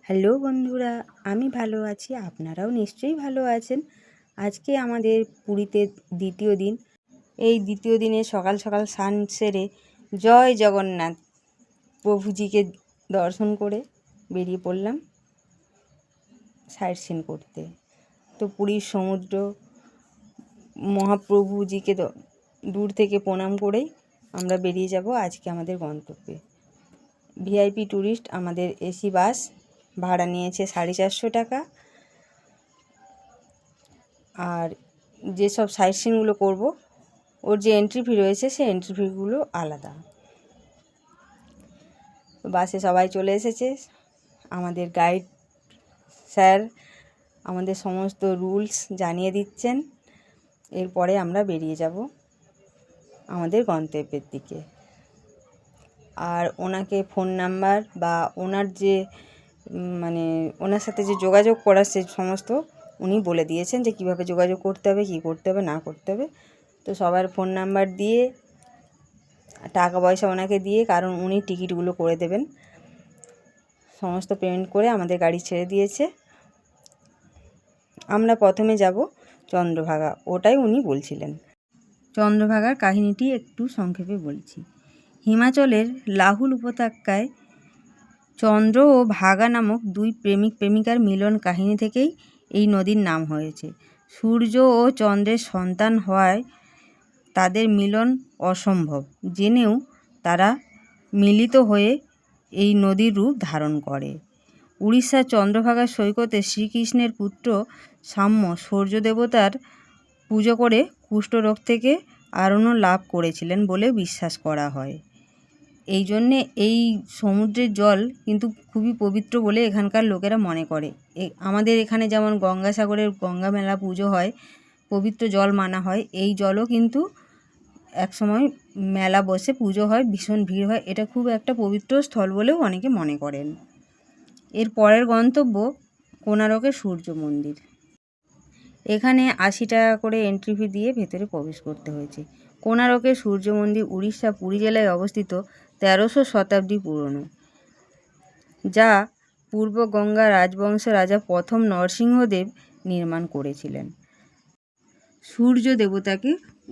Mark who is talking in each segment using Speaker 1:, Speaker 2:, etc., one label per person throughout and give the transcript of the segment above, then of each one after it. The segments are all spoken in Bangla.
Speaker 1: হ্যালো বন্ধুরা, আমি ভালো আছি, আপনারাও নিশ্চয়ই ভালো আছেন। আজকে আমাদের পুরীতে দ্বিতীয় দিন। এই দ্বিতীয় দিনে সকাল সকাল স্নান সেরে জয় জগন্নাথ প্রভুজিকে দর্শন করে বেরিয়ে পড়লাম সাইট সিন করতে। তো পুরীর সমুদ্র মহাপ্রভুজিকে দূর থেকে প্রণাম করেই আমরা বেরিয়ে যাব আজকে আমাদের গন্তব্যে। ভিআইপি ট্যুরিস্ট আমাদের এসি বাস ভাড়া নিয়েছে 450 টাকা। আর যেসব সাইট সিনগুলো করবো ওর যে এন্ট্রি ফি রয়েছে সেই এন্ট্রি ফিগুলো আলাদা। বাসে সবাই চলে এসেছে। আমাদের গাইড স্যার আমাদের সমস্ত রুলস জানিয়ে দিচ্ছেন। এরপরে আমরা বেরিয়ে যাব আমাদের গন্তব্যের দিকে। আর ওনাকে ফোন নাম্বার বা ওনার যে ওনার সাথে যে যোগাযোগ করার সে সমস্ত উনি বলে দিয়েছেন যে কীভাবে যোগাযোগ করতে হবে, কী করতে হবে না করতে হবে। তো সবার ফোন নাম্বার দিয়ে টাকা পয়সা ওনাকে দিয়ে, কারণ উনি টিকিটগুলো করে দেবেন, সমস্ত পেমেন্ট করে আমাদের গাড়ি ছেড়ে দিয়েছে। আমরা প্রথমে যাব চন্দ্রভাগা, ওটাই উনি বলছিলেন। চন্দ্রভাগার কাহিনীটি একটু সংক্ষেপে বলছি। হিমাচলের লাহুল উপত্যকায় চন্দ্র ও ভাগা নামক দুই প্রেমিক প্রেমিকার মিলন কাহিনী থেকেই এই নদীর নাম হয়েছে। সূর্য ও চন্দ্রের সন্তান হওয়ায় তাদের মিলন অসম্ভব জেনেও তারা মিলিত হয়ে এই নদীর রূপ ধারণ করে। উড়িষ্যার চন্দ্রভাগা সৈকতে শ্রীকৃষ্ণের পুত্র সাম্য সূর্য দেবতার পুজো করে কুষ্ঠরোগ থেকে আরোগ্য লাভ করেছিলেন বলে বিশ্বাস করা হয়। এই জন্যে এই সমুদ্রের জল কিন্তু খুবই পবিত্র বলে এখানকার লোকেরা মনে করে। আমাদের এখানে যেমন গঙ্গাসাগরের গঙ্গা মেলা পুজো হয়, পবিত্র জল মানা হয়, এই জলও কিন্তু একসময় মেলা বসে, পুজো হয়, ভীষণ ভিড় হয়। এটা খুব একটা পবিত্র স্থল বলেও অনেকে মনে করেন। এর পরের গন্তব্য কোণারকের সূর্য মন্দির। এখানে 80 টাকা করে এন্ট্রি ফি দিয়ে ভেতরে প্রবেশ করতে হয়েছে। কোণারকের সূর্য মন্দির উড়িষ্যা পুরী জেলায় অবস্থিত, 1300 শতাব্দী পুরনো, যা পূর্ব গঙ্গা রাজবংশ রাজা প্রথম নরসিংহদেব নির্মাণ করেছিলেন সূর্য দেবতাকে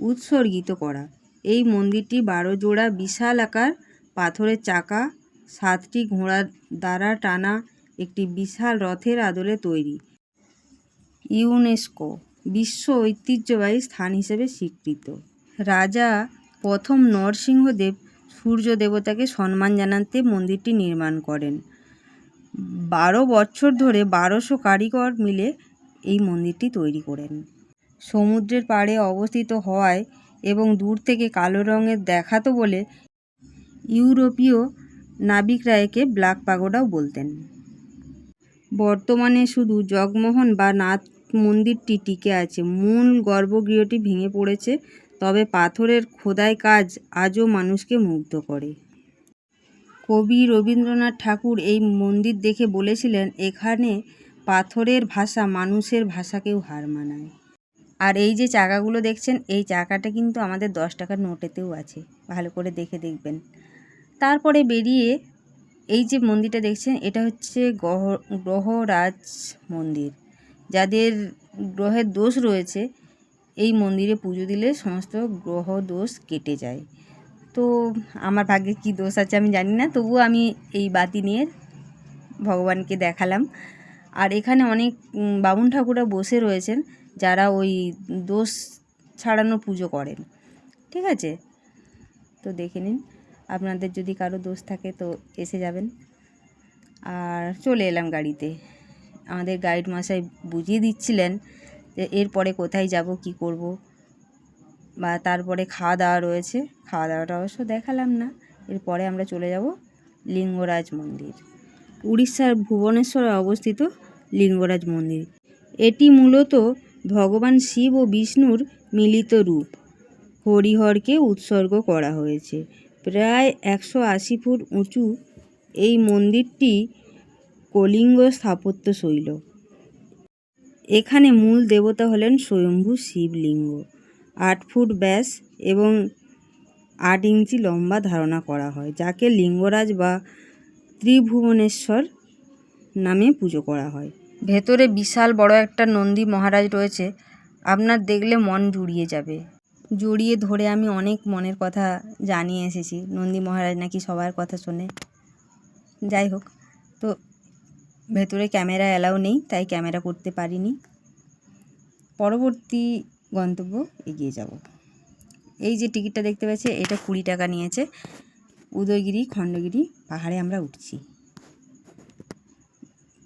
Speaker 1: উৎসর্গিত করা। এই মন্দিরটি 12 জোড়া বিশালাকার পাথরের চাকা, 7টি ঘোড়ার দ্বারা টানা একটি বিশাল রথের আদলে তৈরি। ইউনেস্কো বিশ্ব ঐতিহ্যবাহী স্থান হিসেবে স্বীকৃত। রাজা প্রথম নরসিংহদেব সূর্য দেবতাকে সম্মান জানাতে মন্দিরটি নির্মাণ করেন। 12 বছর ধরে 1200 কারিগর মিলে এই মন্দিরটি তৈরি করেন। সমুদ্রের পাড়ে অবস্থিত হওয়ায় এবং দূর থেকে কালো রঙের দেখাতো বলে ইউরোপীয় নাবিকরা একে ব্ল্যাক পাগোডাও বলতেন। বর্তমানে শুধু জগমোহন বা নাথ মন্দিরটি টিকে আছে, মূল গর্ভগৃহটি ভেঙে পড়েছে। তবে পাথরের খোদাই কাজ আজও মানুষকে মুগ্ধ করে। কবি রবীন্দ্রনাথ ঠাকুর এই মন্দির দেখে বলেছিলেন, এখানে পাথরের ভাষা মানুষের ভাষাকেও হার মানায়। আর এই যে চাকাগুলো দেখছেন, এই চাকাটা কিন্তু আমাদের 10 টাকার নোটেতেও আছে, ভালো করে দেখে দেখবেন। তারপরে বেরিয়ে এই যে মন্দিরটা দেখছেন, এটা হচ্ছে গ্রহরাজ মন্দির। যাদের গ্রহের দোষ রয়েছে এই মন্দিরে পুজো দিলে সমস্ত গ্রহ দোষ কেটে যায়। তো আমার ভাগ্যে কী দোষ আছে আমি জানি না, তবুও আমি এই বাতি নিয়ে ভগবানকে দেখালাম। আর এখানে অনেক বামুন ঠাকুররা বসে রয়েছেন যারা ওই দোষ ছাড়ানো পুজো করেন। ঠিক আছে, তো দেখে নিন, আপনাদের যদি কারো দোষ থাকে তো এসে যাবেন। আর চলে এলাম গাড়িতে। আমাদের গাইড মশাই বুঝিয়ে দিচ্ছিলেন যে এরপরে কোথায় যাব, কি করব, বা তারপরে খাওয়া দাওয়া রয়েছে। খাওয়া দাওয়াটা অবশ্য দেখালাম না। এরপরে আমরা চলে যাব লিঙ্গরাজ মন্দির। উড়িষ্যার ভুবনেশ্বরে অবস্থিত লিঙ্গরাজ মন্দির। এটি মূলত ভগবান শিব ও বিষ্ণুর মিলিত রূপ হরিহরকে উৎসর্গ করা হয়েছে। প্রায় 180 ফুট উঁচু এই মন্দিরটি কলিঙ্গ স্থাপত্যশৈল। এখানে মূল দেবতা হলেন স্বয়ম্ভু শিবলিঙ্গ। 8 ফুট ব্যাস এবং 8 ইঞ্চি লম্বা ধারণা করা হয়, যাকে লিঙ্গরাজ বা ত্রিভুবনেশ্বর নামে পুজো করা হয়। ভেতরে বিশাল বড় একটা নন্দী মহারাজ রয়েছে, আপনার দেখলে মন জুড়িয়ে যাবে। জড়িয়ে ধরে আমি অনেক মনের কথা জানিয়ে এসেছি। নন্দী মহারাজ নাকি সবার কথা শোনে। যাই হোক, তো ভেতরে ক্যামেরা অ্যালাউ নেই, তাই ক্যামেরা করতে পারিনি। পরবর্তী গন্তব্য এগিয়ে যাব। এই যে টিকিটটা দেখতে পাচ্ছি, এটা 20 টাকা নিয়েছে। উদয়গিরি খণ্ডগিরি পাহাড়ে আমরা উঠছি।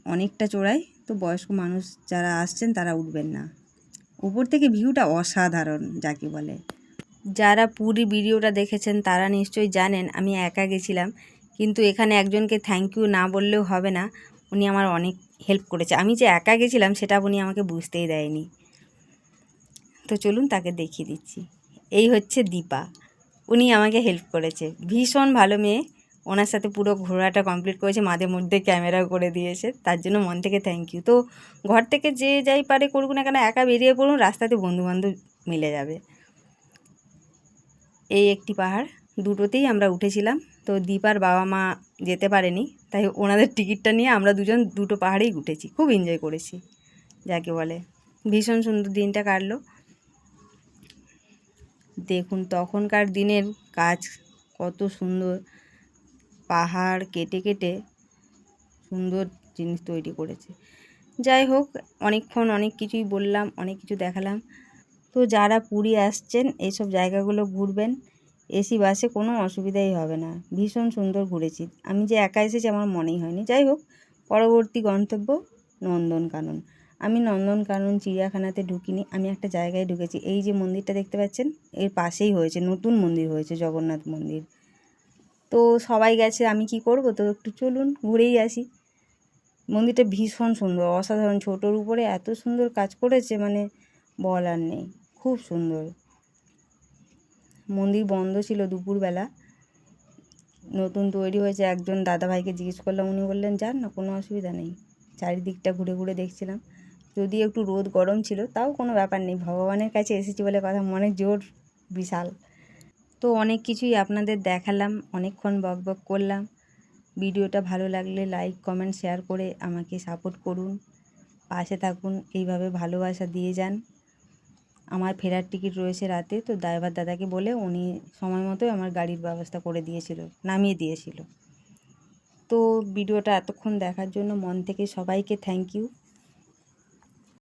Speaker 1: অনেকটা চড়াই, তো বয়স্ক মানুষ যারা আসছেন তারা উঠবেন না। উপর থেকে ভিউটা অসাধারণ যাকে বলে। যারা পুরী ভিডিওটা দেখেছেন তারা নিশ্চয়ই জানেন আমি একা গেছিলাম, কিন্তু এখানে একজনকে থ্যাংক ইউ না বললেও হবে না। উনি আমার অনেক হেল্প করেছে। আমি যে একা গেছিলাম সেটা উনি আমাকে বুঝতেই দেয়নি। তো চলুন তাকে দেখিয়ে দিচ্ছি। এই হচ্ছে দীপা, উনি আমাকে হেল্প করেছে। ভীষণ ভালো মেয়ে, ওনার সাথে পুরো ঘোরাটা কমপ্লিট করেছে, মাঝে মধ্যে ক্যামেরাও করে দিয়েছে, তার জন্য মন থেকে থ্যাংক ইউ। তো ঘর থেকে যে যাই পারে করুক না কেন, একা বেরিয়ে পড়ুন, রাস্তাতে বন্ধুবান্ধব মিলে যাবে। এই একটি পাহাড়, দুটোতেই আমরা উঠেছিলাম। তো দীপার বাবা মা যেতে পারেনি, তাই ওনাদের টিকিটটা নিয়ে আমরা দুজন দুটো পাহাড়েই উঠেছি। খুব এনজয় করেছি যাকে বলে। ভীষণ সুন্দর দিনটা কাটলো। দেখুন তখনকার দিনের কাজ কত সুন্দর, পাহাড় কেটে কেটে সুন্দর জিনিস তৈরি করেছে। যাই হোক, অনেকক্ষণ অনেক কিছুই বললাম, অনেক কিছু দেখালাম। তো যারা পুরী আসছেন এইসব জায়গাগুলো ঘুরবেন, এসি বাসে কোনো অসুবিধাই হবে না। ভীষণ সুন্দর ঘুরেছি। আমি যে একা এসেছি আমার মনেই হয়নি। যাই হোক, পরবর্তী গন্তব্য নন্দনকানন। আমি নন্দনকানন চিড়িয়াখানাতে ঢুকিনি, আমি একটা জায়গায় ঢুকেছি। এই যে মন্দিরটা দেখতে পাচ্ছেন, এর পাশেই হয়েছে, নতুন মন্দির হয়েছে, জগন্নাথ মন্দির। তো সবাই গেছে, আমি কি করব, তো একটু চলুন ঘুরেই আসি। মন্দিরটা ভীষণ সুন্দর, অসাধারণ। ছোটোর উপরে এত সুন্দর কাজ করেছে, মানে বলার নেই, খুব সুন্দর। মন্দির বন্ধ ছিল দুপুরবেলা, নতুন তৈরি হয়েছে। একজন দাদাভাইকে জিজ্ঞেস করলাম, উনি বললেন যান না, কোনো অসুবিধা নেই। চারিদিকটা ঘুরে ঘুরে দেখছিলাম। যদি একটু রোদ গরম ছিল, তাও কোনো ব্যাপার নেই, ভগবানের কাছে এসেছি বলে কথা, মনের জোর বিশাল। তো অনেক কিছুই আপনাদের দেখালাম, অনেকক্ষণ বক বক করলাম। ভিডিওটা ভালো লাগলে লাইক কমেন্ট শেয়ার করে আমাকে সাপোর্ট করুন, পাশে থাকুন, এইভাবে ভালোবাসা দিয়ে যান। আমার ফেরার টিকিট রয়েছে রাতে, তো ড্রাইভার দাদাকে বলে উনি সময় মতোই আমার গাড়ির ব্যবস্থা করে দিয়েছিল, নামিয়ে দিয়েছিল। তো ভিডিওটা এতক্ষণ দেখার জন্য মন থেকে সবাইকে থ্যাংক ইউ।